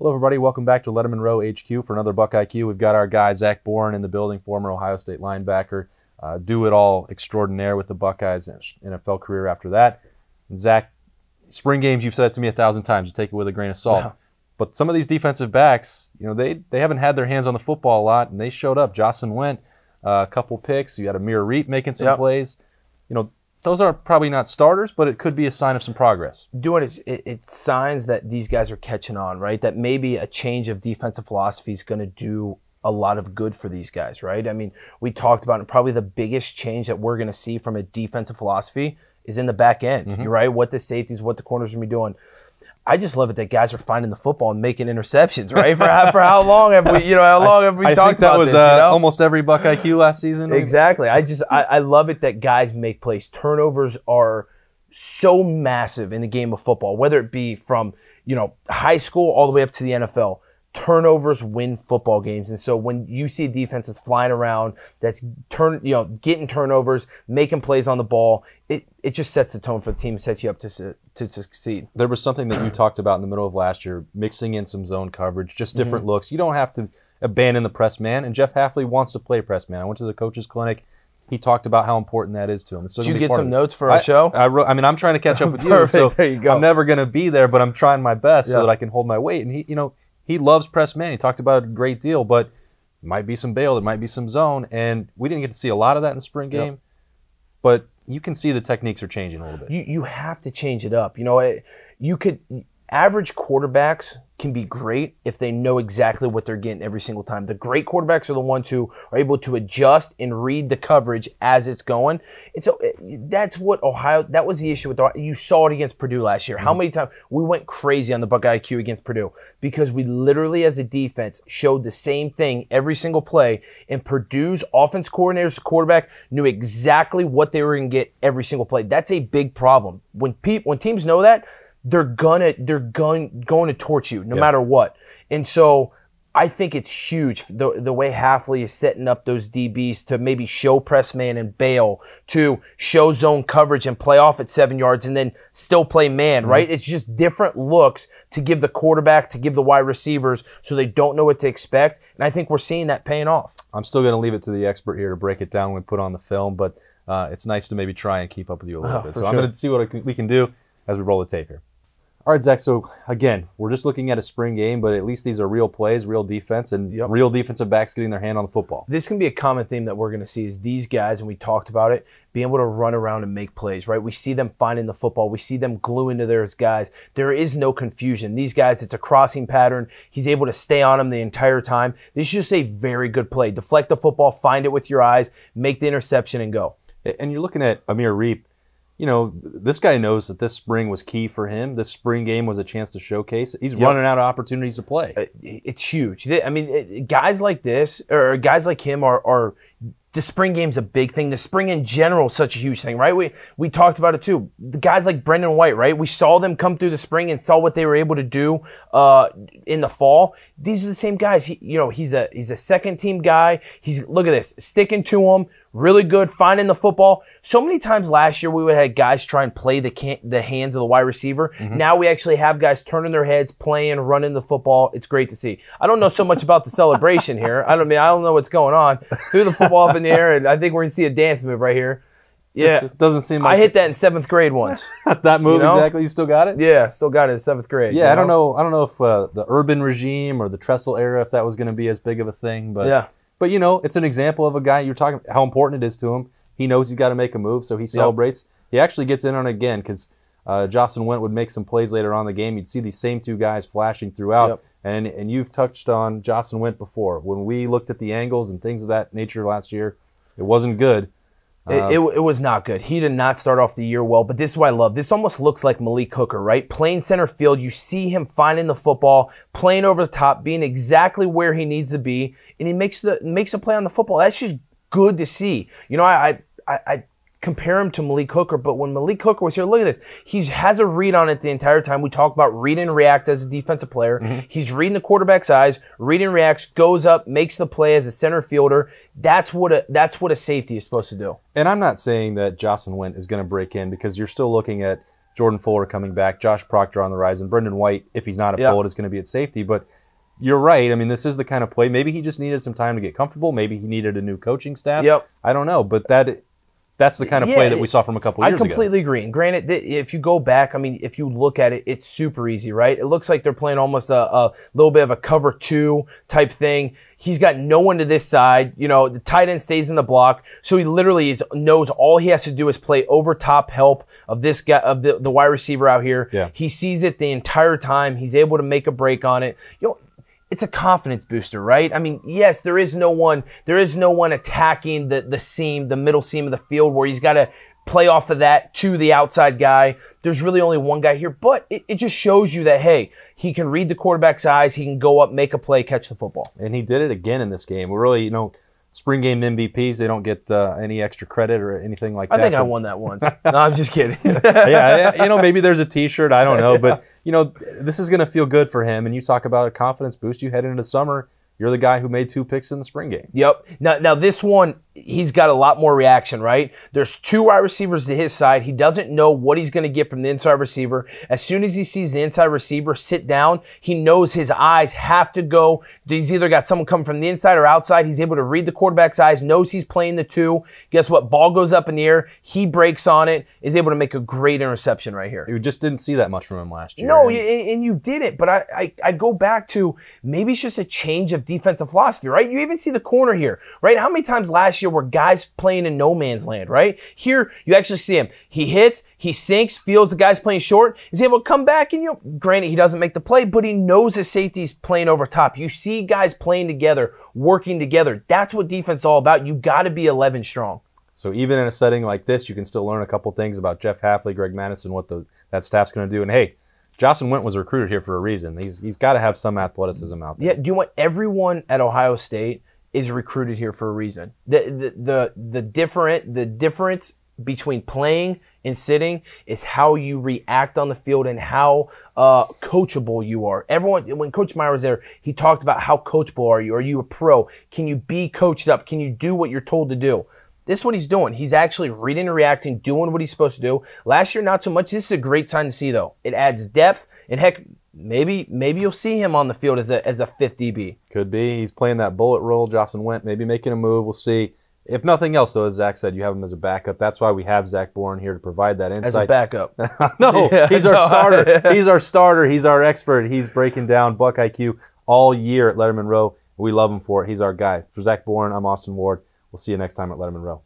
Hello, everybody. Welcome back to Lettermen Row HQ for another BuckIQ. We've got our guy, Zach Boren, in the building, former Ohio State linebacker. Do-it-all extraordinaire with the Buckeyes, NFL career after that. And Zach, spring games, you've said it to me 1,000 times. You take it with a grain of salt. Yeah. But some of these defensive backs, you know, they haven't had their hands on the football a lot, and they showed up. Jocelyn went, a couple picks. You had Amir Reep making some plays. You know, those are probably not starters, but it could be a sign of some progress. It's signs that these guys are catching on, right? That maybe a change of defensive philosophy is going to do a lot of good for these guys, right? I mean, we talked about it, probably the biggest change that we're going to see from a defensive philosophy is in the back end, right? What the safeties, what the corners are going to be doing. I just love it that guys are finding the football and making interceptions, right? For how long have we, how long have we talked about this? I think that was almost every BuckIQ last season. Exactly. I love it that guys make plays. Turnovers are so massive in the game of football, whether it be from, high school all the way up to the NFL. Turnovers win football games. And so when you see a defense that's flying around, that's getting turnovers, making plays on the ball, it just sets the tone for the team, sets you up to succeed. There was something that you talked about in the middle of last year, mixing in some zone coverage, just different looks. You don't have to abandon the press man, and Jeff Hafley wants to play press man. I went to the coach's clinic. He talked about how important that is to him. Did you get some notes for our show? I'm trying to catch up with you. Perfect. So there you go. I'm never going to be there, but I'm trying my best so that I can hold my weight. And he loves press man. He talked about it a great deal, but there might be some bail, there might be some zone, and we didn't get to see a lot of that in the spring game. But you can see the techniques are changing a little bit. You have to change it up. Average quarterbacks can be great if they know exactly what they're getting every single time. The great quarterbacks are the ones who are able to adjust and read the coverage as it's going. And so that's what that was the issue with Ohio. You saw it against Purdue last year. How many times we went crazy on the BuckIQ against Purdue because we literally, as a defense, showed the same thing every single play, and Purdue's offense coordinator's quarterback knew exactly what they were going to get every single play. That's a big problem. When teams know that, they're going to torch you no matter what. And so I think it's huge the way Hafley is setting up those DBs to maybe show press man and bail, to show zone coverage and play off at 7 yards and then still play man, right? It's just different looks to give the quarterback, to give the wide receivers so they don't know what to expect. And I think we're seeing that paying off. I'm still going to leave it to the expert here to break it down when we put on the film, but it's nice to maybe try and keep up with you a little bit. So I'm going to see what we can do as we roll the tape here. All right, Zach, so again, we're just looking at a spring game, but at least these are real plays, real defense, and real defensive backs getting their hand on the football. This can be a common theme that we're going to see is these guys, and we talked about it, being able to run around and make plays, right? We see them finding the football. We see them gluing to their guys. There is no confusion. These guys, it's a crossing pattern. He's able to stay on them the entire time. This is just a very good play. Deflect the football, find it with your eyes, make the interception, and go. And you're looking at Amir Reep. This guy knows that this spring was key for him. This spring game was a chance to showcase. He's running out of opportunities to play. It's huge. I mean, guys like this, or guys like him are the spring game's a big thing. The spring in general is such a huge thing, right? We talked about it too. The guys like Brendan White, right? We saw them come through the spring and saw what they were able to do in the fall. These are the same guys. He's a second team guy. Look at this, sticking to him, really good, finding the football. So many times last year we would have had guys try and play the hands of the wide receiver. Now we actually have guys turning their heads, playing, running the football. It's great to see. I don't know so much about the celebration here. I don't know what's going on. Threw the football up in the air, and I think we're gonna see a dance move right here. Yeah, it doesn't seem like I hit that in 7th grade once. That move exactly. You still got it? Yeah, still got it in 7th grade. Yeah, I don't know if the Urban regime or the Tressel era, if that was going to be as big of a thing, but But, it's an example of a guy, you're talking how important it is to him. He knows he's got to make a move, so he celebrates. He actually gets in on it again because Jocelyn Went would make some plays later on in the game. You'd see these same two guys flashing throughout. And you've touched on Jocelyn Went before. When we looked at the angles and things of that nature last year, it wasn't good. It was not good. He did not start off the year well, but this is what I love. This almost looks like Malik Hooker, right? Playing center field, you see him finding the football, playing over the top, being exactly where he needs to be, and he makes a play on the football. That's just good to see. I compare him to Malik Hooker, but when Malik Hooker was here, look at this. He has a read on it the entire time. We talk about read and react as a defensive player. He's reading the quarterback's eyes, read and reacts, goes up, makes the play as a center fielder. That's what a safety is supposed to do. And I'm not saying that Jocelyn Went is going to break in because you're still looking at Jordan Fuller coming back, Josh Proctor on the rise, and Brendan White, if he's not at bullet, is going to be at safety. But you're right. I mean, this is the kind of play. Maybe he just needed some time to get comfortable. Maybe he needed a new coaching staff. I don't know. But that's the kind of play that we saw from a couple years ago. I completely agree. And granted, if you go back, I mean, if you look at it, it's super easy, right? It looks like they're playing almost a little bit of a cover 2 type thing. He's got no one to this side. You know, the tight end stays in the block. So he literally knows all he has to do is play over top help of this guy, of the wide receiver out here. Yeah. He sees it the entire time. He's able to make a break on it. You know, it's a confidence booster, right? I mean, yes, there is no one attacking the seam, the middle seam of the field where he's got to play off of that to the outside guy. There's really only one guy here, but it just shows you that, hey, he can read the quarterback's eyes. He can go up, make a play, catch the football. And he did it again in this game. We're really, spring game MVPs, they don't get any extra credit or anything like that. I think I won that once. No, I'm just kidding. Yeah, maybe there's a T-shirt. I don't know. But, this is going to feel good for him. And you talk about a confidence boost. You head into summer, you're the guy who made 2 picks in the spring game. Yep. Now this one, he's got a lot more reaction, right? There's 2 wide receivers to his side. He doesn't know what he's going to get from the inside receiver. As soon as he sees the inside receiver sit down, he knows his eyes have to go. He's either got someone coming from the inside or outside. He's able to read the quarterback's eyes, knows he's playing the 2. Guess what? Ball goes up in the air. He breaks on it, is able to make a great interception right here. You just didn't see that much from him last year. No, and you didn't. But I go back to maybe it's just a change of defensive philosophy, right? You even see the corner here, right? How many times last year were guys playing in no man's land, right? Here, you actually see him. He hits, he sinks, feels the guy's playing short, is able to come back, and granted, he doesn't make the play, but he knows his safety's playing over top. You see guys playing together, working together. That's what defense is all about. You got to be 11 strong. So even in a setting like this, you can still learn a couple things about Jeff Hafley, Greg Madison, what that staff's going to do. And hey, Jocelyn Went was recruited here for a reason. He's got to have some athleticism out there. Yeah, do you want everyone at Ohio State is recruited here for a reason? The difference between playing and sitting is how you react on the field and how coachable you are. Everyone, when Coach Meyer was there, he talked about how coachable are you? Are you a pro? Can you be coached up? Can you do what you're told to do? This is what he's doing. He's actually reading and reacting, doing what he's supposed to do. Last year, not so much. This is a great sign to see, though. It adds depth, and heck, maybe you'll see him on the field as a fifth DB. Could be. He's playing that bullet role. Jocelyn Went maybe making a move. We'll see. If nothing else, though, as Zach said, you have him as a backup. That's why we have Zach Boren here to provide that insight. As a backup. No, he's our starter. He's our starter. He's our expert. He's breaking down BuckIQ all year at Lettermen Row. We love him for it. He's our guy. For Zach Boren, I'm Austin Ward. We'll see you next time at Lettermen Row.